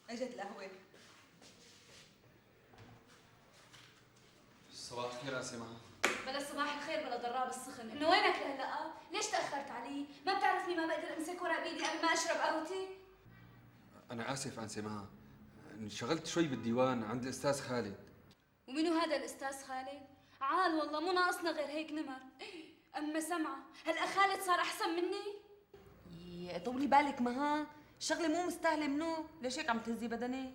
اجت القهوة. صباح الخير يا سماح. بلا صباح الخير بلا ضراب السخن، انه وينك لهلا؟ ليش تأخرت علي؟ ما بتعرفني ما بقدر امسك ورق بايدي قبل ما اشرب قهوتي؟ أنا آسف أنسة معها، انشغلت شوي بالديوان عند الأستاذ خالد. ومنو هذا الأستاذ خالد؟ عال والله مو ناقصنا غير هيك نمر. أما سمعة، هلأ خالد صار أحسن مني؟ يا طولي بالك مها، الشغلة مو مستاهلة منه، ليش هيك عم تهزي بدني؟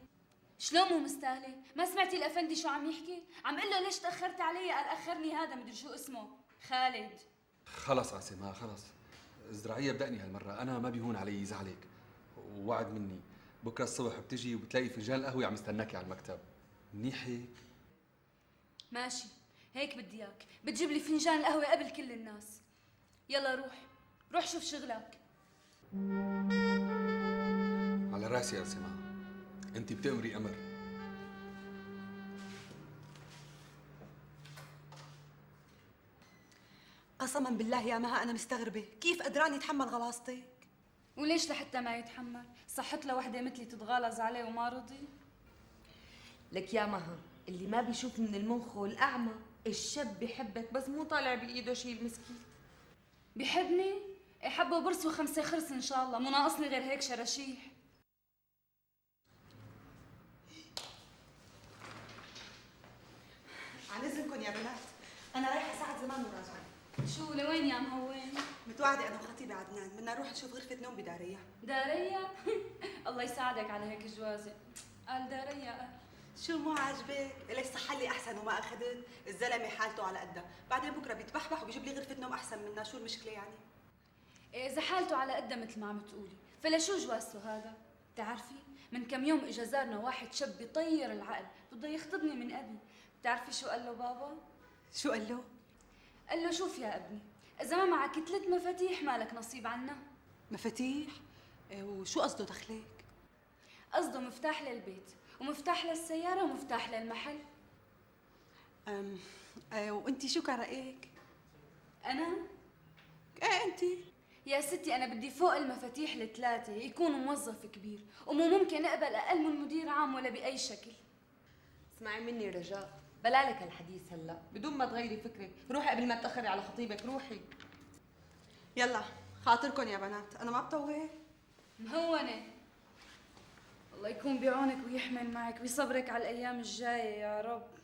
شلون مو مستاهلة؟ ما سمعتي الأفندي شو عم يحكي؟ عم قل له ليش تأخرت علي؟ قال أخرني هذا مدري شو اسمه، خالد. خلص أنسة معها خلص، ازرعيها بدقني هالمرة، أنا ما بيهون علي يزعلك، ووعد مني بكرة الصبح بتجي وبتلاقي فنجان القهوة عم يستناكي على المكتب، منيح هيك؟ ماشي، هيك بدي اياك، بتجيب لي فنجان القهوة قبل كل الناس. يلا روح، روح شوف شغلك. على راسي يا أنسة معها، أنت بتأمري أمر. قسما بالله يا مها انا مستغربه كيف قدران يتحمل غلاظتك. وليش لحتى ما يتحمل؟ صحت له وحدة مثلي تتغالظ عليه وما رضي؟ لك يا مها، اللي ما بيشوف من المنخ الأعمى، الشاب بحبك بس مو طالع بإيده شيء المسكين. بحبني؟ حبه برص وخمسة خرس إن شاء الله، مو ناقصني غير هيك شراشيح. عن اذنكم يا بنات، انا رايحه ساعه زمان مراجعه. شو لوين يا مهوين؟ متوعده انا وخطيبي عدنان بدنا نروح نشوف غرفه نوم بداريا. داريا؟ الله يساعدك على هيك جوازة. قال داريا. شو مو عاجبك؟ ليش صح لي احسن وما اخذت؟ الزلمه حالته على قدها، بعدين بكره بيتبحبح وبيجيب لي غرفه نوم احسن منا، شو المشكله يعني؟ إذا حالته على قدها مثل ما عم تقولي، فلشو جوازته هذا؟ بتعرفي؟ من كم يوم اجى زارنا واحد شاب بيطير العقل، بده يخطبني من ابي، بتعرفي شو قال له بابا؟ شو قال له؟ قال له شوف يا ابني، إذا ما معك 3 مفاتيح مالك نصيب عنا. مفاتيح؟ وشو قصده دخلك؟ قصده مفتاح للبيت، ومفتاح للسيارة، ومفتاح للمحل. وانتي شو كان رأيك؟ أنا؟ ايه انتي؟ يا ستي أنا بدي فوق المفاتيح ال3 يكون موظف كبير، ومو ممكن أقبل أقل من مدير عام ولا بأي شكل. اسمعي مني رجاء، بلالك الحديث هلا بدون ما تغيري فكرك، روحي قبل ما تأخري على خطيبك، روحي. يلا خاطركم يا بنات، انا ما بطول. مهونة. الله يكون بعونك ويحمل معك ويصبرك على الأيام الجاية يا رب.